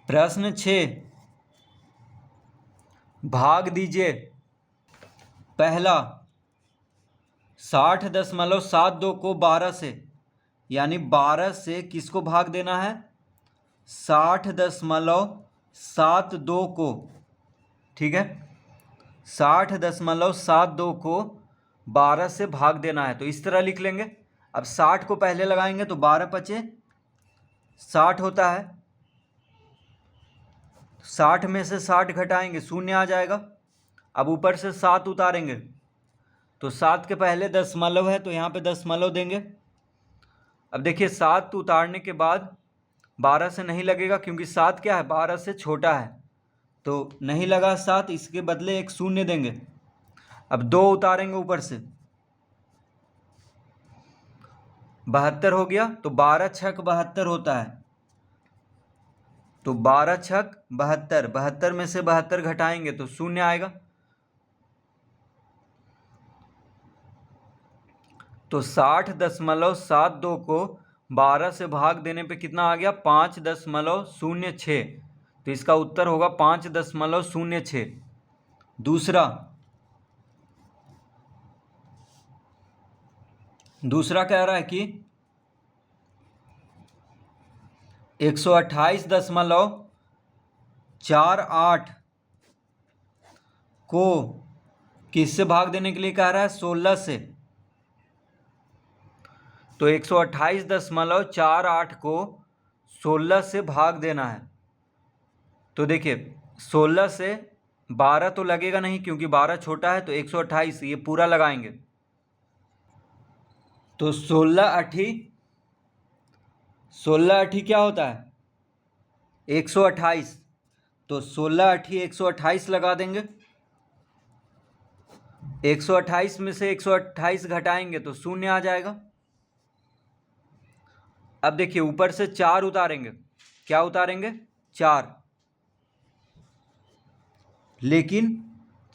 प्रश्न 6, भाग दीजिए। पहला, 60.72 को 12 से, यानी 12 से किसको भाग देना है? 60.72 को। ठीक है, 60.72 को 12 से भाग देना है, तो इस तरह लिख लेंगे। अब 60 को पहले लगाएंगे तो 12 पचे 60 होता है। 60 में से 60 घटाएंगे, शून्य आ जाएगा। अब ऊपर से 7 उतारेंगे तो 7 के पहले दशमलव है तो यहाँ पे दशमलव देंगे। अब देखिए 7 उतारने के बाद 12 से नहीं लगेगा, क्योंकि 7 क्या है? 12 से छोटा है, तो नहीं लगा 7, इसके बदले एक शून्य देंगे। अब 2 उतारेंगे ऊपर से, 72 हो गया, तो 12 छक 72 होता है। तो 12 छक 72, 72 में से 72 घटाएंगे तो शून्य आएगा। तो 60.72 को 12 से भाग देने पे कितना आ गया? 5.06। तो इसका उत्तर होगा 5.06। दूसरा कह रहा है कि 128.48 को किससे भाग देने के लिए कह रहा है? 16 से। तो 128.48 को 16 से भाग देना है। तो देखिए 16 से 12 तो लगेगा नहीं, क्योंकि 12 छोटा है, तो 128 ये पूरा लगाएंगे। तो 16 अठी क्या होता है? 128। तो 16 अठी 128 लगा देंगे। 128 में से 128 घटाएंगे तो शून्य आ जाएगा। अब देखिए ऊपर से 4 उतारेंगे। क्या उतारेंगे? 4। लेकिन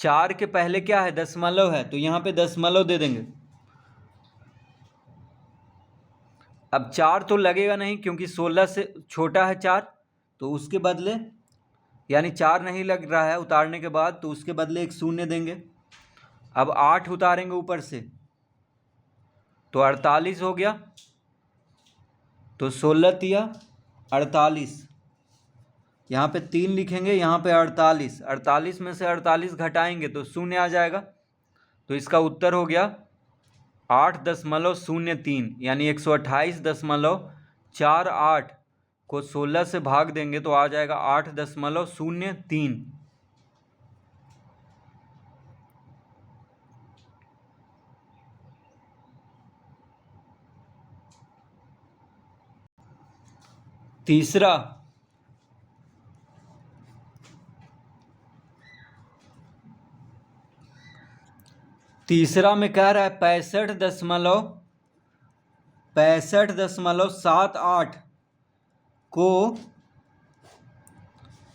4 के पहले क्या है? दशमलव है, तो यहाँ पे दशमलव दे देंगे। अब 4 तो लगेगा नहीं, क्योंकि 16 से छोटा है 4, तो उसके बदले, यानी 4 नहीं लग रहा है उतारने के बाद, तो उसके बदले एक शून्य देंगे। अब 8 उतारेंगे ऊपर से, तो 48 हो गया। तो 16 तिया 48, यहाँ पे 3 लिखेंगे, यहाँ पे 48। 48 में से 48 घटाएंगे तो शून्य आ जाएगा। तो इसका उत्तर हो गया 8.03, यानी 128.48 को 16 से भाग देंगे तो आ जाएगा 8.03। तीसरा में कह रहा है 65.78 को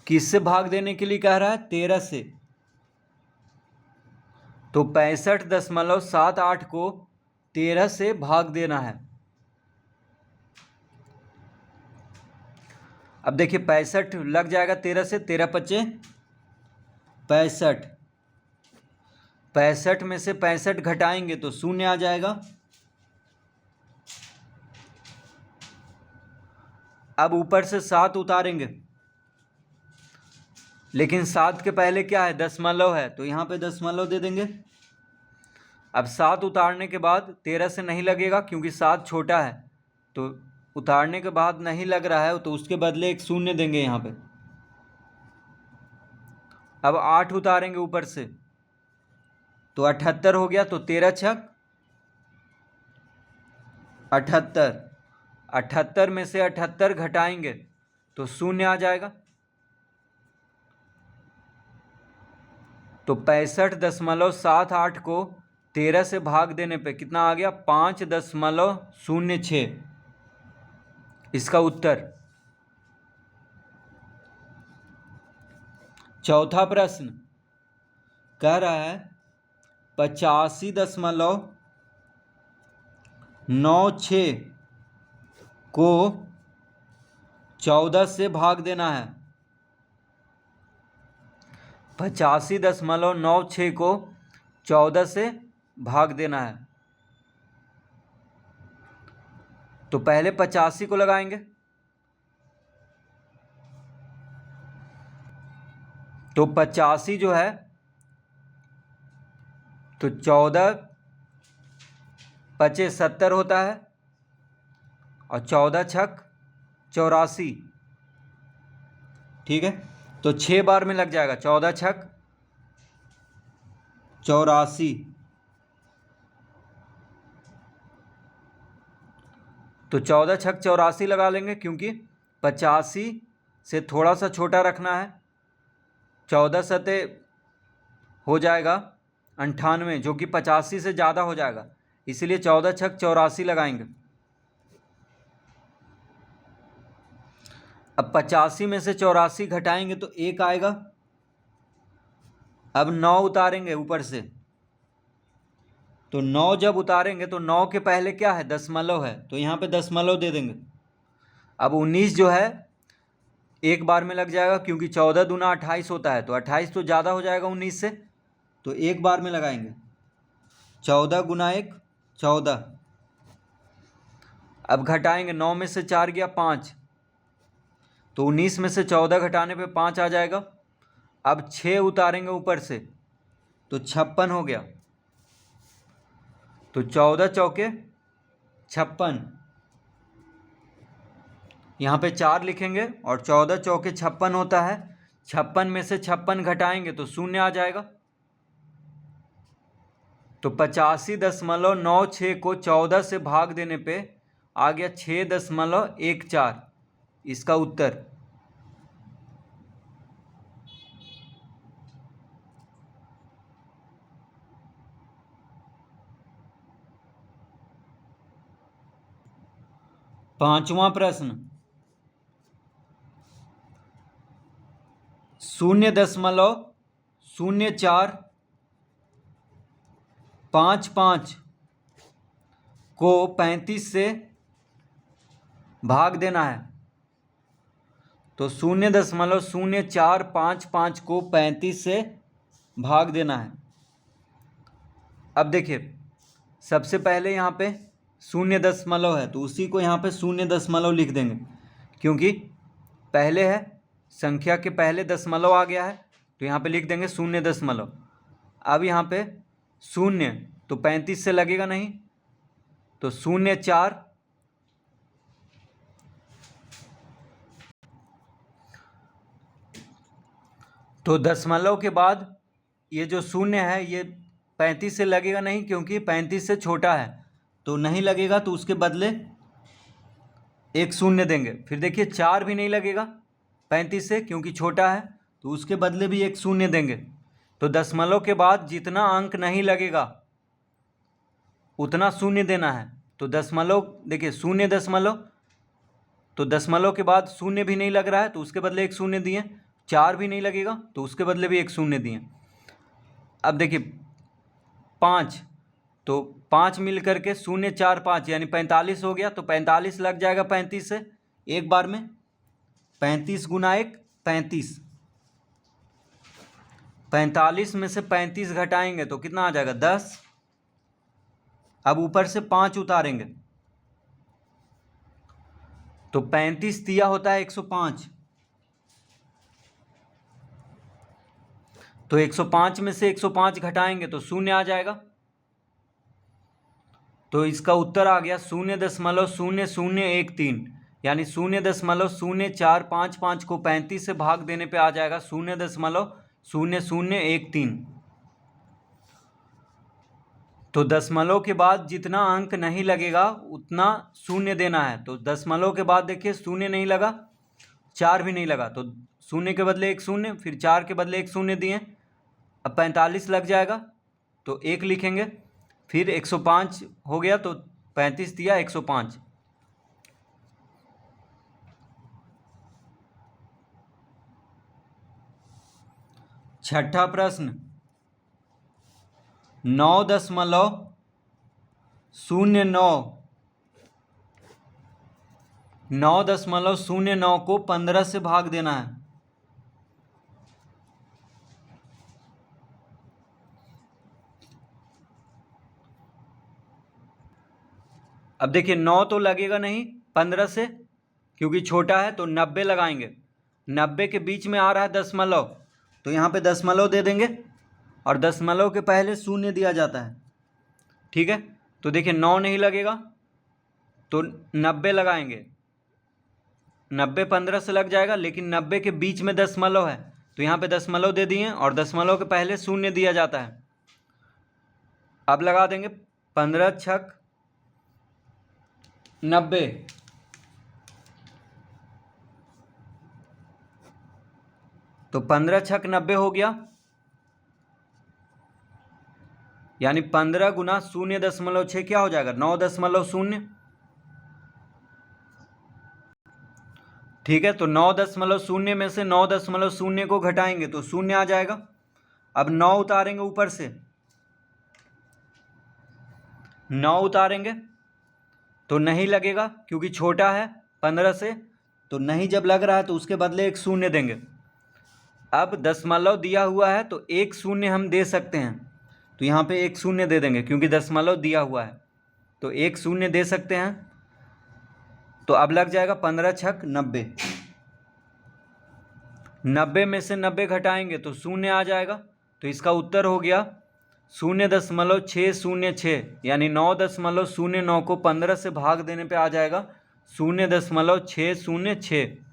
किससे भाग देने के लिए कह रहा है? 13 से। तो 65.78 को 13 से भाग देना है। अब देखिए 65 लग जाएगा 13 से, 13 पचे 65। 65 में से 65 घटाएंगे तो शून्य आ जाएगा। अब ऊपर से 7 उतारेंगे, लेकिन 7 के पहले क्या है? दशमलव है, तो यहाँ पे दशमलव दे देंगे। अब 7 उतारने के बाद 13 से नहीं लगेगा, क्योंकि 7 छोटा है, तो उतारने के बाद नहीं लग रहा है, तो उसके बदले एक शून्य देंगे यहाँ पे। अब 8 उतारेंगे ऊपर से, तो 78 हो गया। तो 13 छक 78। 78 में से 78 घटाएंगे तो शून्य आ जाएगा। तो 65.78 को 13 से भाग देने पे कितना आ गया? 5.06। इसका उत्तर। चौथा प्रश्न कह रहा है 85.96 को 14 से भाग देना है। 85.96 को 14 से भाग देना है। तो पहले 85 को लगाएंगे, तो 85 जो है तो 14 पचे 70 होता है और 14 छक 84। ठीक है, तो 6 बार में लग जाएगा 14 छक 84। तो 14 छक 84 लगा लेंगे, क्योंकि 85 से थोड़ा सा छोटा रखना है। 14 सते हो जाएगा 98, जो कि 85 से ज़्यादा हो जाएगा, इसीलिए 14 छक 84 लगाएंगे। अब 85 में से 84 घटाएंगे तो 1 आएगा। अब 9 उतारेंगे ऊपर से, तो 9 जब उतारेंगे तो 9 के पहले क्या है, दशमलव है, तो यहाँ पे दशमलव दे देंगे। अब 19 जो है 1 बार में लग जाएगा, क्योंकि 14 दूना 28 होता है, तो 28 तो ज़्यादा हो जाएगा 19 से, तो 1 बार में लगाएंगे। 14 गुना 1 14। अब घटाएंगे, 9 में से 4 गया 5, तो 19 में से 14 घटाने पे 5 आ जाएगा। अब 6 उतारेंगे ऊपर से, तो 56 हो गया। तो 14 चौके 56, यहाँ पे 4 लिखेंगे और 14 चौके 56 होता है। 56 में से 56 घटाएंगे तो 0 आ जाएगा। तो 85.96 को 14 से भाग देने पे आ गया 6.14, इसका उत्तर। पांचवा प्रश्न, 0.0455 को 35 से भाग देना है। तो 0.0455 को 35 से भाग देना है। अब देखिए, सबसे पहले यहाँ पे 0 है, तो उसी को यहाँ पे 0 लिख देंगे, क्योंकि पहले है, संख्या के पहले दशमलव आ गया है, तो यहाँ पे लिख देंगे 0 अब यहाँ पे 0 तो 35 से लगेगा नहीं, तो 0.4, तो दशमलव के बाद ये जो 0 है ये 35 से लगेगा नहीं, क्योंकि 35 से छोटा है, तो नहीं लगेगा, तो उसके बदले एक 0 देंगे। फिर देखिए 4 भी नहीं लगेगा 35 से, क्योंकि छोटा है, तो उसके बदले भी एक 0 देंगे। तो दशमलव के बाद जितना अंक नहीं लगेगा उतना 0 देना है। तो दशमलव देखिए 0, तो दशमलव के बाद 0 भी नहीं लग रहा है, तो उसके बदले एक 0 दिए। 4 भी नहीं लगेगा, तो उसके बदले भी एक 0 दिए। अब देखिए 5, तो 5 मिल करके 0 4 5 यानी 45 हो गया, तो 45 लग जाएगा 35 से एक बार में। 35 गुना 1 35, 45 में से 35 घटाएंगे तो कितना आ जाएगा 10। अब ऊपर से 5 उतारेंगे, तो 35 तिया होता है 105, तो 105 में से 105 घटाएंगे तो 0 आ जाएगा। तो इसका उत्तर आ गया 0.0013, यानी 0.0455 को 35 से भाग देने पे आ जाएगा 0.0013। तो दशमलव के बाद जितना अंक नहीं लगेगा उतना 0 देना है। तो दशमलव के बाद देखिए 0 नहीं लगा, 4 भी नहीं लगा, तो 0 के बदले एक 0, फिर 4 के बदले एक 0 दिए। अब 45 लग जाएगा, तो 1 लिखेंगे, फिर 105 हो गया, तो 35 दिया 105। छठा प्रश्न, 9.09 को 15 से भाग देना है। अब देखिए 9 तो लगेगा नहीं 15 से, क्योंकि छोटा है, तो 90 लगाएंगे। 90 के बीच में आ रहा है दशमलव, तो यहाँ पे दशमलव दे देंगे, और दशमलव के पहले शून्य दिया जाता है। ठीक है, तो देखिए 9 नहीं लगेगा तो 90 लगाएंगे। 90 15 से लग जाएगा, लेकिन 90 के बीच में दशमलव है, तो यहाँ पे दशमलव दे दिए, और दशमलव के पहले शून्य दिया जाता है। अब लगा देंगे 15 छक 90, तो 15 छक 90 हो गया, यानी 15 गुना 0.6 क्या हो जाएगा 9.0। ठीक है, तो 9.0 में से 9.0 को घटाएंगे तो 0 आ जाएगा। अब 9 उतारेंगे ऊपर से, 9 उतारेंगे तो नहीं लगेगा, क्योंकि छोटा है 15 से, तो नहीं जब लग रहा है तो उसके बदले एक शून्य देंगे। अब दशमलव दिया हुआ है तो एक शून्य हम दे सकते हैं, तो यहाँ पे एक शून्य दे देंगे, क्योंकि दशमलव दिया हुआ है तो एक शून्य दे सकते हैं। तो अब लग जाएगा 15 छक 90, 90 में से 90 घटाएंगे तो शून्य आ जाएगा, तो इसका उत्तर हो गया 0.606, यानी 9.09 को 15 से भाग देने पे आ जाएगा 0.606।